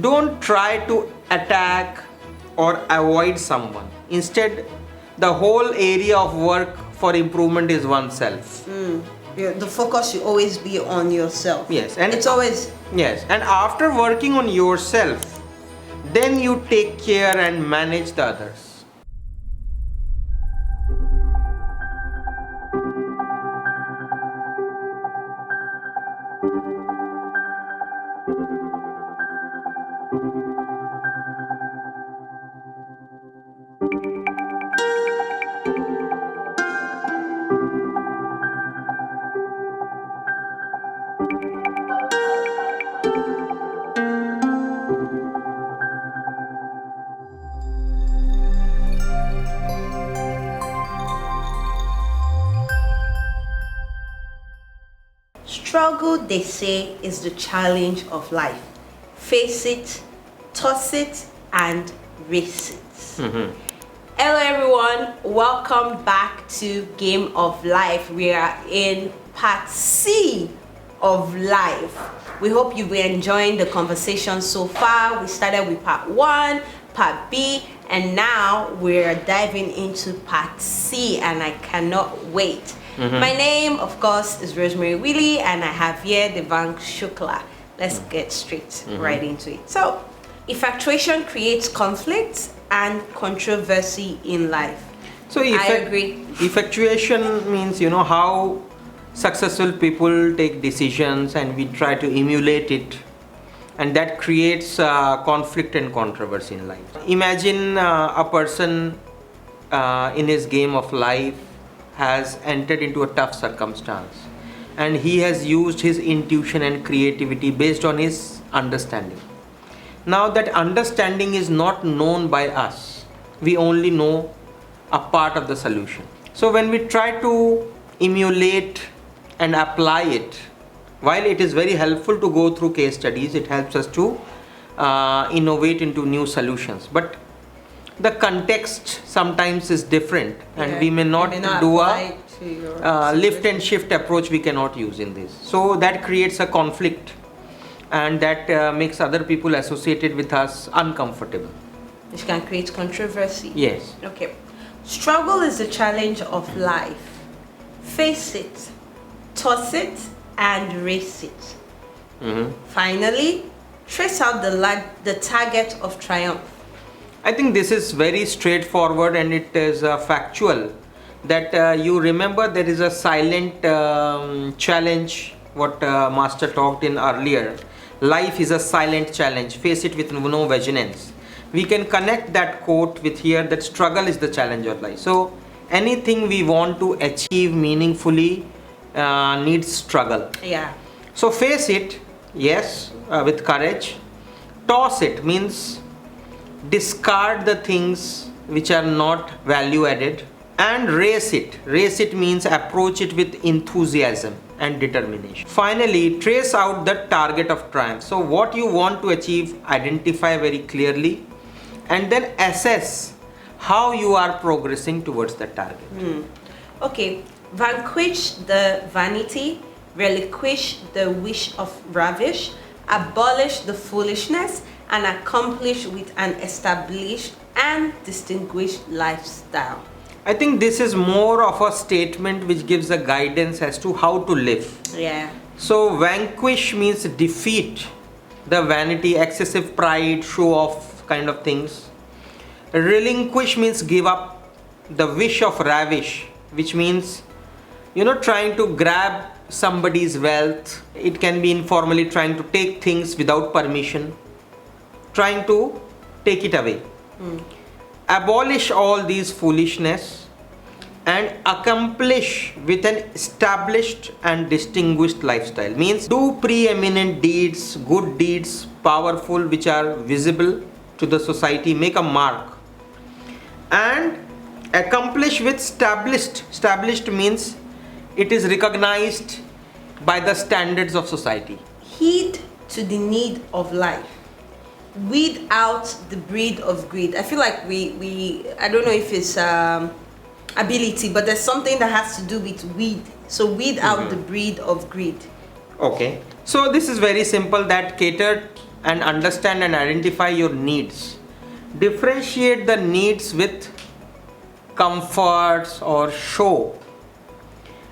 Don't try to attack or avoid someone. Instead, the whole area of work for improvement is oneself. Yeah, the focus should always be on yourself. Yes, and it's always yes, and after working on yourself, then you take care and manage the others. struggle, they say, is the challenge of life. Face it, toss it, and race it. Hello everyone, welcome back to Game of Life. We are in part C of life. We hope you've been enjoying the conversation so far. We started with part 1, part B, and now we're diving into part C, and I cannot wait. My name, of course, is Rosemary Willie, and I have here Devang Shukla. Let's get straight right into it. So, infatuation creates conflict and controversy in life. So I agree. Effectuation means, how successful people take decisions and we try to emulate it, and that creates conflict and controversy in life. Imagine a person in his game of life has entered into a tough circumstance, and he has used his intuition and creativity based on his understanding. Now that understanding is not known by us. We only know a part of the solution. So when we try to emulate and apply it, while it is very helpful to go through case studies, it helps us to innovate into new solutions. But the context sometimes is different, and we may not do a lift and shift approach. We cannot use in this. So that creates a conflict, and that makes other people associated with us uncomfortable. Which can create controversy. Yes. Okay. Struggle is the challenge of life. Face it, toss it, and race it. Finally, trace out the target of triumph. I think this is very straightforward, and it is factual that you remember there is a silent challenge what Master talked in earlier. Life is a silent challenge. Face it with no vigilance. We can connect that quote with here that struggle is the challenge of life. So anything we want to achieve meaningfully needs struggle. Yeah. So face it, yes, with courage. Toss it means discard the things which are not value added, and race it means approach it with enthusiasm and determination. Finally, trace out the target of triumph. So what you want to achieve, identify very clearly, and then assess how you are progressing towards the target. Okay, vanquish the vanity, relinquish the wish of ravish, abolish the foolishness, and accomplish with an established and distinguished lifestyle. I think this is more of a statement which gives a guidance as to how to live. Yeah. So vanquish means defeat the vanity, excessive pride, show off kind of things. Relinquish means give up the wish of ravish, which means trying to grab somebody's wealth. It can be informally trying to take things without permission, trying to take it away. Abolish all these foolishness and accomplish with an established and distinguished lifestyle. Means do preeminent deeds, good deeds, powerful, which are visible to the society, make a mark. And accomplish with established. Established means it is recognized by the standards of society. Heed to the need of life. Weed out the breed of greed. I feel like we I don't know if it's ability, but there's something that has to do with weed. So weed out the breed of greed. Okay. So this is very simple, that cater and understand and identify your needs. Differentiate the needs with comforts or show.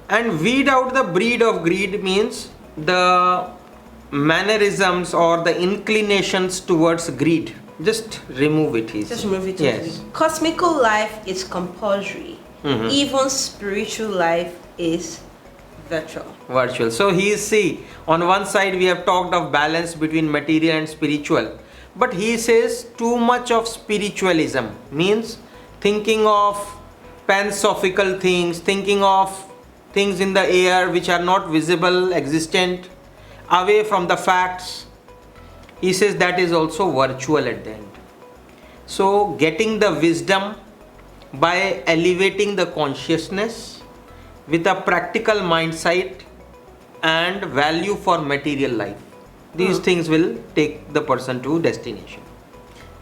And weed out the breed of greed means the mannerisms or the inclinations towards greed. Just remove it. Just remove it totally. Yes. Cosmical life is compulsory. Mhm. Even spiritual life is virtual. Virtual. So on one side we have talked of balance between material and spiritual, but he says too much of spiritualism means thinking of philosophical things, thinking of things in the air which are not visible, existent, away from the facts. He says that is also virtual at the end. So getting the wisdom by elevating the consciousness with a practical mindset and value for material life. These things will take the person to destination.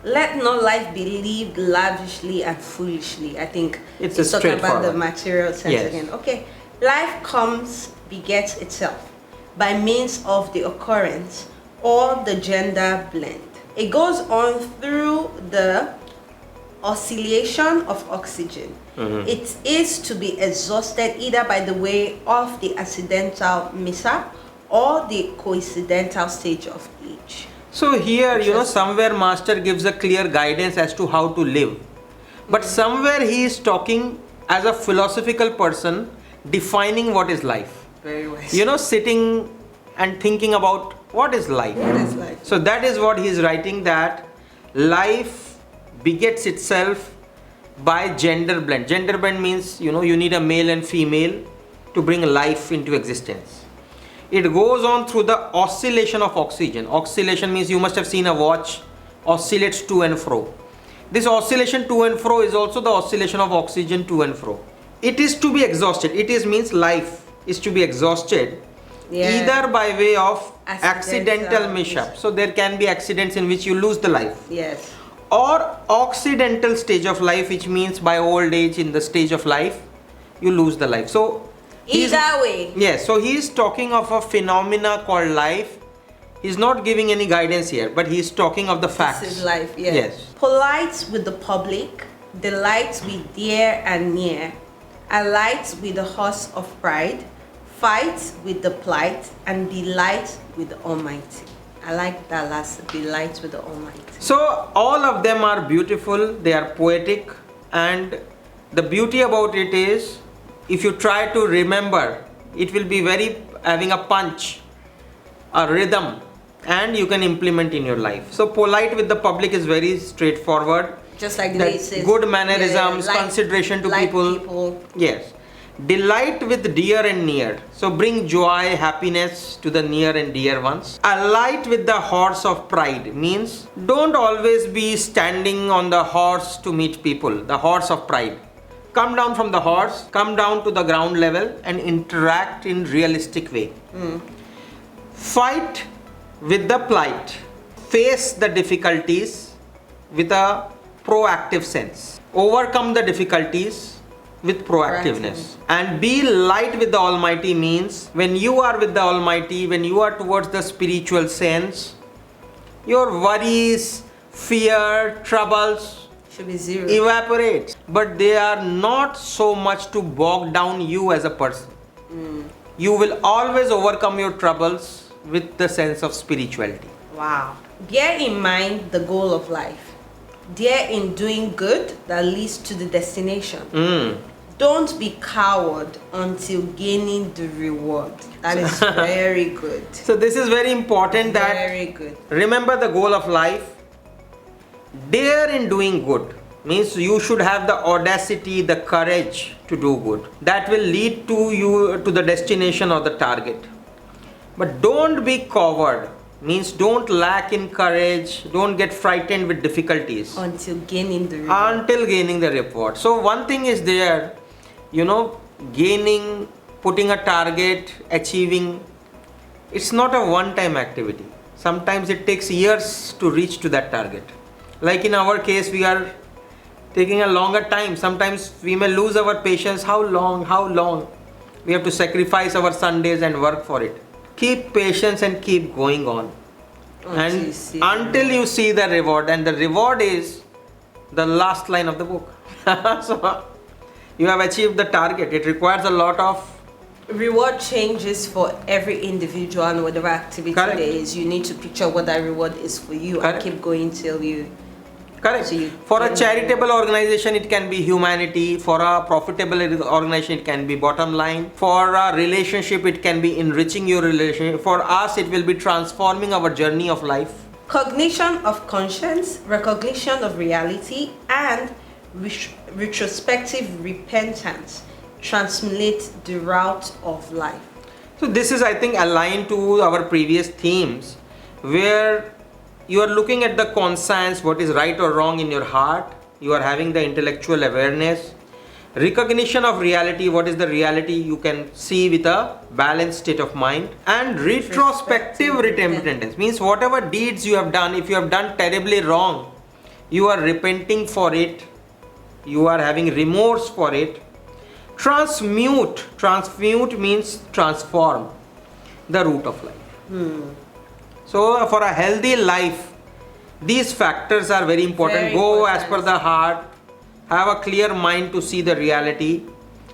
Let not life be lived lavishly and foolishly. I think It's talking about the straightforward. material sense Yes. again. Okay. Life begets itself by means of the occurrence or the gender blend. It goes on through the oscillation of oxygen. It is to be exhausted either by the way of the accidental mishap or the coincidental stage of age. So here, Interesting. somewhere master gives a clear guidance as to how to live. But somewhere he is talking as a philosophical person, defining what is life. Very wise. Sitting and thinking about what is life. What is life? So that is what he is writing, that life begets itself by gender blend. Gender blend means, you need a male and female to bring life into existence. It goes on through the oscillation of oxygen. Oscillation means you must have seen a watch oscillates to and fro. This oscillation to and fro is also the oscillation of oxygen to and fro. It is to be exhausted. Means life is to be exhausted either by way of accidental mishap. So there can be accidents in which you lose the life. Yes. Or occidental stage of life, which means by old age in the stage of life, you lose the life. So Either way. yes, so he is talking of a phenomena called life. He's not giving any guidance here, but he is talking of the facts. This is life, yes. Yes. Polite with the public, delights with dear and near, alights with the horse of pride, fights with the plight, and delights with the Almighty. I like that last, delights with the Almighty. So all of them are beautiful, they are poetic, and the beauty about it is, if you try to remember, it will be very having a punch, a rhythm, and you can implement in your life. So polite with the public is very straightforward. Just like the That way it says, good mannerisms, like- consideration to like people. Yes. Delight with dear and near. So bring joy, happiness to the near and dear ones. Alight with the horse of pride means don't always be standing on the horse to meet people. The horse of pride. Come down from the horse, come down to the ground level and interact in realistic way. Fight with the plight. Face the difficulties with a proactive sense. Overcome the difficulties with proactiveness. And be light with the Almighty means when you are with the Almighty, when you are towards the spiritual sense, your worries, fear, troubles Should be zero. evaporate. But they are not so much to bog down you as a person. You will always overcome your troubles with the sense of spirituality. Wow. Bear in mind the goal of life. Dare in doing good that leads to the destination. Don't be coward until gaining the reward. That is very good. So this is very important, that Very good. remember the goal of life. Dare in doing good means you should have the audacity, the courage to do good. That will lead to you to the destination or the target. But don't be coward means don't lack in courage, don't get frightened with difficulties Until gaining the reward. until gaining the reward. So one thing is there, gaining, putting a target, achieving, it's not a one-time activity. Sometimes it takes years to reach to that target. Like in our case, we are taking a longer time. Sometimes we may lose our patience. How long? We have to sacrifice our Sundays and work for it. Keep patience and keep going on. Until you see the reward, and the reward is the last line of the book. So you have achieved the target. It requires a lot of reward changes for every individual, and whatever activity Correct. there is, you need to picture what that reward is for you Correct. and keep going till you. correct. So you For a get charitable organization, it can be humanity. For a profitable organization, it can be bottom line. For a relationship, it can be enriching your relationship. For us, it will be transforming our journey of life. Cognition of conscience, recognition of reality, and retrospective repentance translate the route of life. So this is, I think, aligned to our previous themes, where you are looking at the conscience, what is right or wrong in your heart. You are having the intellectual awareness. Recognition of reality, what is the reality you can see with a balanced state of mind. And retrospective repentance means whatever deeds you have done, if you have done terribly wrong, you are repenting for it. You are having remorse for it. Transmute means transform the route of life. So for a healthy life, these factors are very important. Very Go important. as per the heart, have a clear mind to see the reality,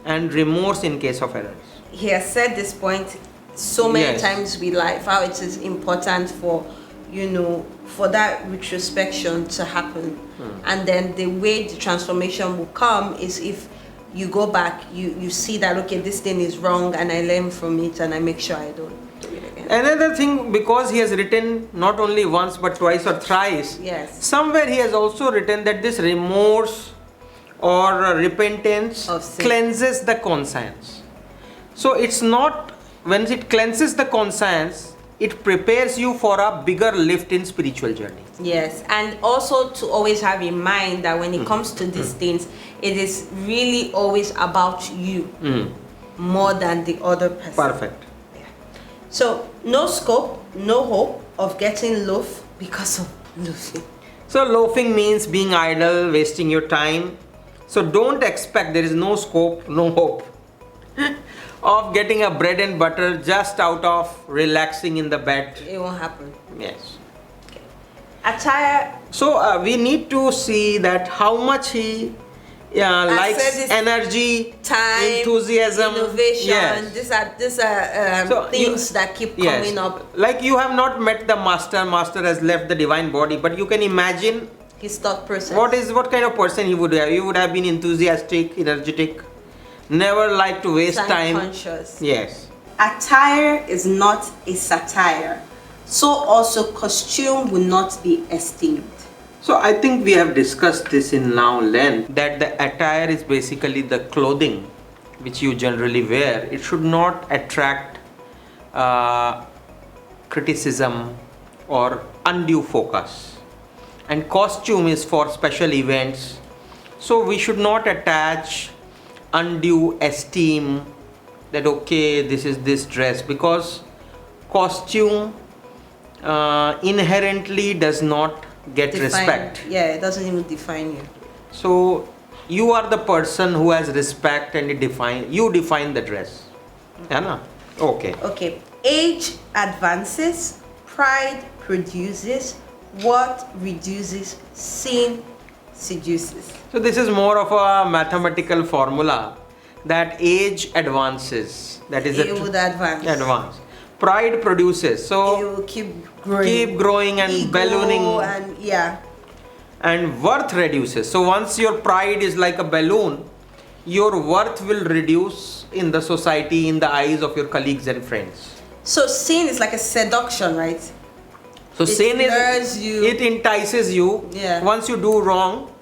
and remorse in case of errors. He has said this point so many Yes. times with life, how it is important for, for that retrospection to happen. And then the way the transformation will come is if you go back, you see that, okay, this thing is wrong, and I learn from it, and I make sure I don't do it again. Another thing, because he has written not only once but twice or thrice, Yes. somewhere he has also written that this remorse or repentance Of sin. cleanses the conscience. So it's not, when it cleanses the conscience, it prepares you for a bigger lift in spiritual journey. Yes, and also to always have in mind that when it comes to these things, it is really always about you more than the other person. Perfect. So, no scope, no hope of getting loaf because of loafing. So loafing means being idle, wasting your time. So don't expect, there is no scope, no hope of getting a bread and butter just out of relaxing in the bed. It won't happen. Yes. Attire. So we need to see that how much he likes said this energy, Time, enthusiasm, innovation. Yes. These are So things that keep coming up. Like you have not met the master. Master has left the divine body, but you can imagine His thought process. what kind of person he would have. He would have been enthusiastic, energetic, never like to waste time. Conscious. Yes. Attire is not a satire, so also costume will not be esteemed. So I think we have discussed this in now length, that the attire is basically the clothing which you generally wear. It should not attract criticism or undue focus. And costume is for special events. So we should not attach undue esteem that okay, this is this dress, because costume inherently does not get respect. Yeah, it doesn't even define you. So you are the person who has respect, and you define the dress. Yeah, na? Okay. Okay. Age advances, pride produces, what reduces, sin seduces. So this is more of a mathematical formula that age advances. That is It would advance. advance. Pride produces. So It will keep growing. keep growing and Ego ballooning. and yeah. And worth reduces. So once your pride is like a balloon, your worth will reduce in the society, in the eyes of your colleagues and friends. So sin is like a seduction, right? So It sin lures is, you. it entices you. Yeah. Once you do wrong,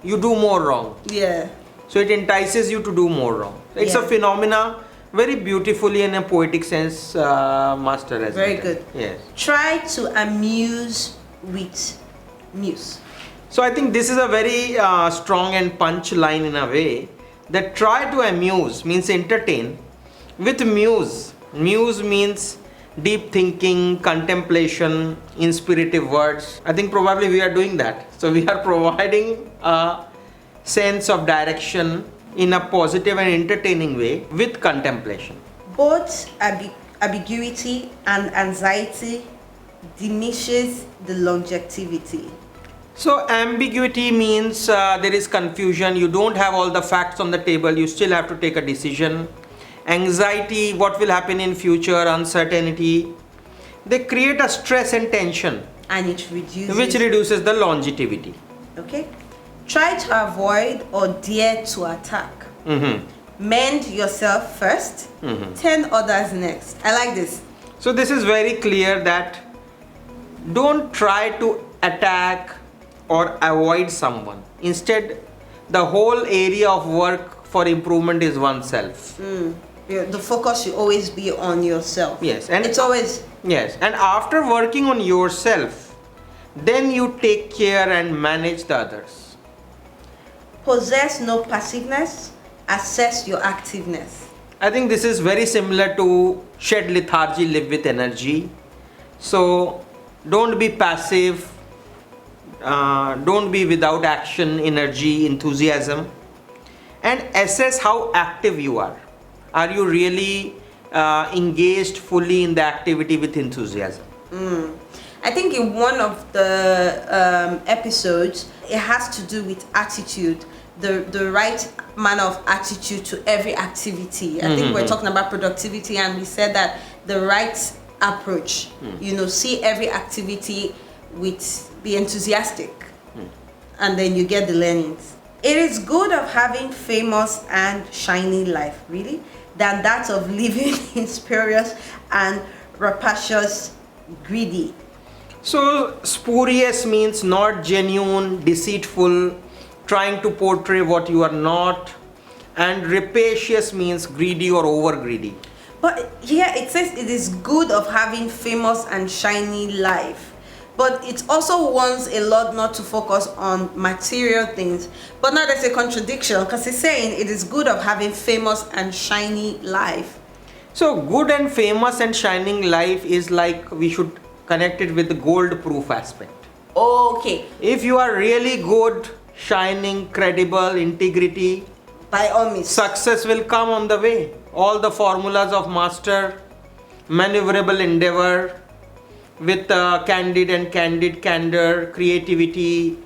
you do more wrong. Yeah. So it entices you to do more wrong. It's a Yeah. phenomena, very beautifully in a poetic sense, master has Very written. good. Yes. Try to amuse with muse. So I think this is a very strong and punch line in a way, that try to amuse means entertain with muse. Muse means deep thinking, contemplation, inspirative words. I think probably we are doing that. So we are providing a sense of direction in a positive and entertaining way with contemplation. Both ambiguity and anxiety diminishes the longevity? So ambiguity means there is confusion. You don't have all the facts on the table. You still have to take a decision. Anxiety, what will happen in future, uncertainty. They create a stress and tension, And it reduces. which reduces the longevity. Okay. Try to avoid or dare to attack. Mend yourself first, 10 others next. I like this. So this is very clear that don't try to attack or avoid someone. Instead, the whole area of work for improvement is oneself. The focus should always be on yourself. Yes, and it's always. Yes, and after working on yourself, then you take care and manage the others. Possess no passiveness, assess your activeness. I think this is very similar to shed lethargy, live with energy. So don't be passive, don't be without action, energy, enthusiasm, and assess how active you are. Are you really engaged fully in the activity with enthusiasm? I think in one of the episodes, it has to do with attitude, the right manner of attitude to every activity. I think we're talking about productivity, and we said that the right approach, see every activity be enthusiastic, and then you get the learnings. It is good of having famous and shiny life, really, than that of living in spurious and rapacious greedy. So spurious means not genuine, deceitful, trying to portray what you are not, and rapacious means greedy or over greedy. But here it says it is good of having famous and shiny life. But it also wants a lot not to focus on material things. But now there's a contradiction, because it's saying it is good of having famous and shiny life. So good and famous and shining life is like we should connect it with the gold proof aspect. Okay, If you are really good, shining, credible, integrity, by all means. success will come on the way. All the formulas of master, maneuverable endeavor, with candid candor, creativity,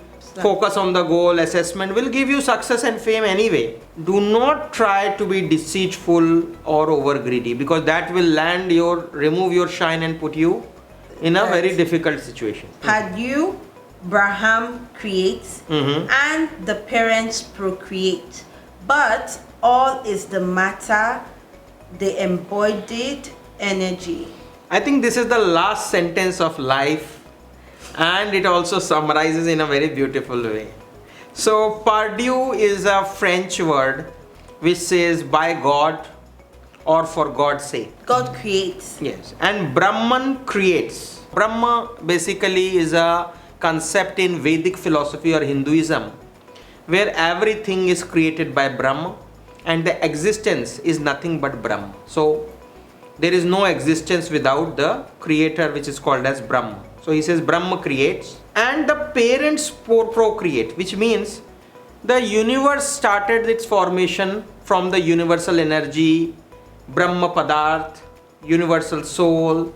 focus on the goal, assessment will give you success and fame anyway. Do not try to be deceitful or over greedy, because that will remove your shine and put you in a very difficult situation. Padu, Braham creates, and the parents procreate. But all is the matter, the embodied energy. I think this is the last sentence of life, and it also summarizes in a very beautiful way. So Pardieu is a French word which says by God or for God's sake. God creates. Yes, and Brahman creates. Brahma basically is a concept in Vedic philosophy or Hinduism where everything is created by Brahma and the existence is nothing but Brahma. So there is no existence without the creator, which is called as Brahma. So he says Brahma creates and the parents procreate, which means the universe started its formation from the universal energy, Brahma Padarth, universal soul,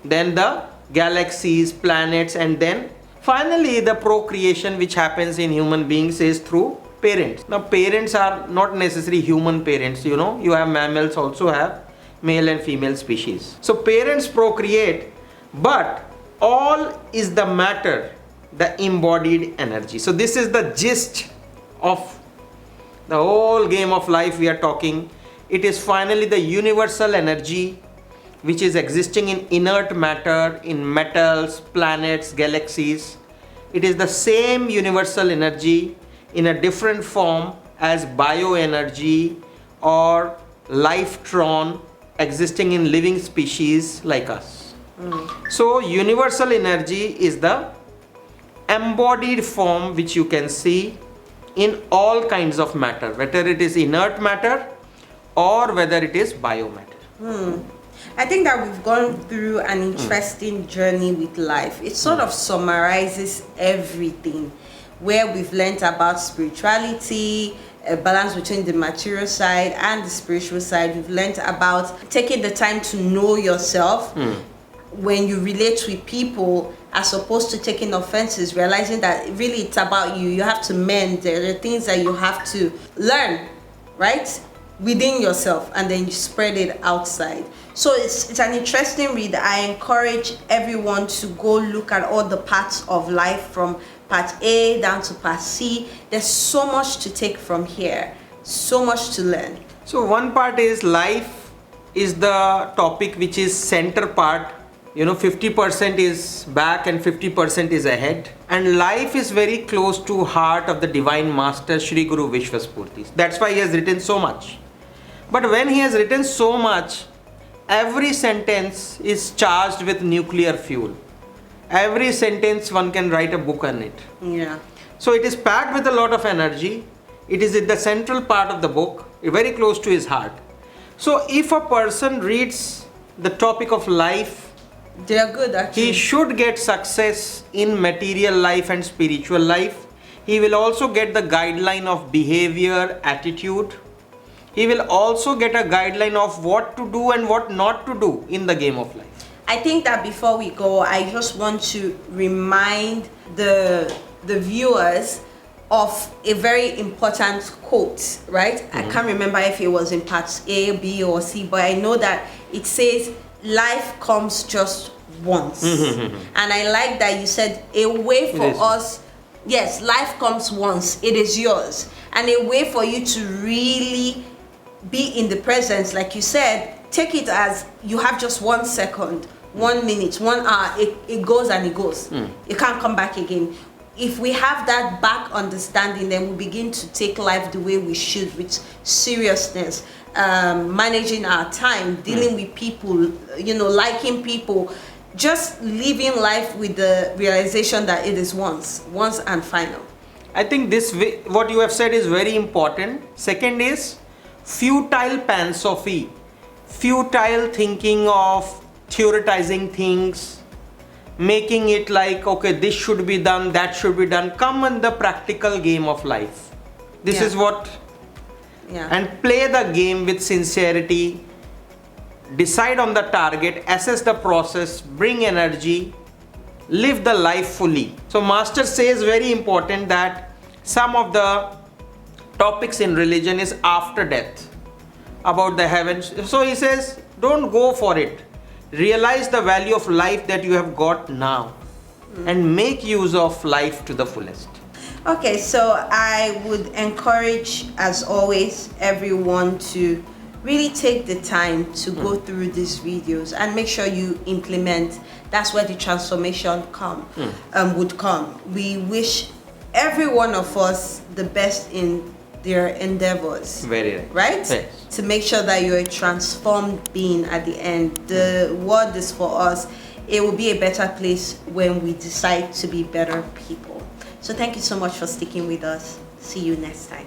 then the galaxies, planets, and then finally the procreation which happens in human beings is through parents. Now parents are not necessarily human parents, you have mammals also have male and female species. So parents procreate, but all is the matter, the embodied energy. So this is the gist of the whole game of life we are talking. It is finally the universal energy which is existing in inert matter, in metals, planets, galaxies. It is the same universal energy in a different form as bioenergy or lifetron existing in living species like us. So universal energy is the embodied form which you can see in all kinds of matter, whether it is inert matter or whether it is biomatter. I think that we've gone through an interesting journey with life. It sort of summarizes everything, where we've learned about spirituality, a balance between the material side and the spiritual side. We've learned about taking the time to know yourself, when you relate with people, as opposed to taking offenses, realizing that really it's about you. You have to mend. There are things that you have to learn, right, within yourself, and then you spread it outside. So it's an interesting read. I encourage everyone to go look at all the parts of life, from part A down to part C. There's so much to take from here, so much to learn. So one part is life is the topic which is center part. 50% is back and 50% is ahead. And life is very close to heart of the Divine Master Shri Guru Vishwaspurti. That's why he has written so much. But when he has written so much, every sentence is charged with nuclear fuel. Every sentence one can write a book on it. Yeah. So it is packed with a lot of energy. It is in the central part of the book, very close to his heart. So if a person reads the topic of life, they are good actually. He should get success in material life and spiritual life. He will also get the guideline of behavior, attitude. He will also get a guideline of what to do and what not to do in the game of life. I think that before we go, I just want to remind the viewers of a very important quote, right? I can't remember if it was in parts A, B, or C, but I know that it says, life comes just once. And I like that you said a way for us, yes, life comes once, it is yours. And a way for you to really be in the presence, like you said, take it as you have just 1 second, 1 minute, 1 hour, it goes and it goes. It can't come back again. If we have that back understanding, then we begin to take life the way we should, with seriousness, managing our time, dealing with people, liking people, just living life with the realization that it is once and final. I think what you have said is very important. Second is futile pansophy, futile thinking of theoretizing things, making it like, okay, this should be done, that should be done. Come in the practical game of life. This is what, and play the game with sincerity, decide on the target, assess the process, bring energy, live the life fully. So Master says very important that some of the topics in religion is after death, about the heavens. So he says, don't go for it. Realize the value of life that you have got now and make use of life to the fullest. Okay, so I would encourage, as always, everyone to really take the time to go through these videos and make sure you implement. That's where the transformation would come. We wish every one of us the best in their endeavors. Very right. Right? Yes. To make sure that you're a transformed being at the end. The word is for us. It will be a better place when we decide to be better people. So thank you so much for sticking with us. See you next time.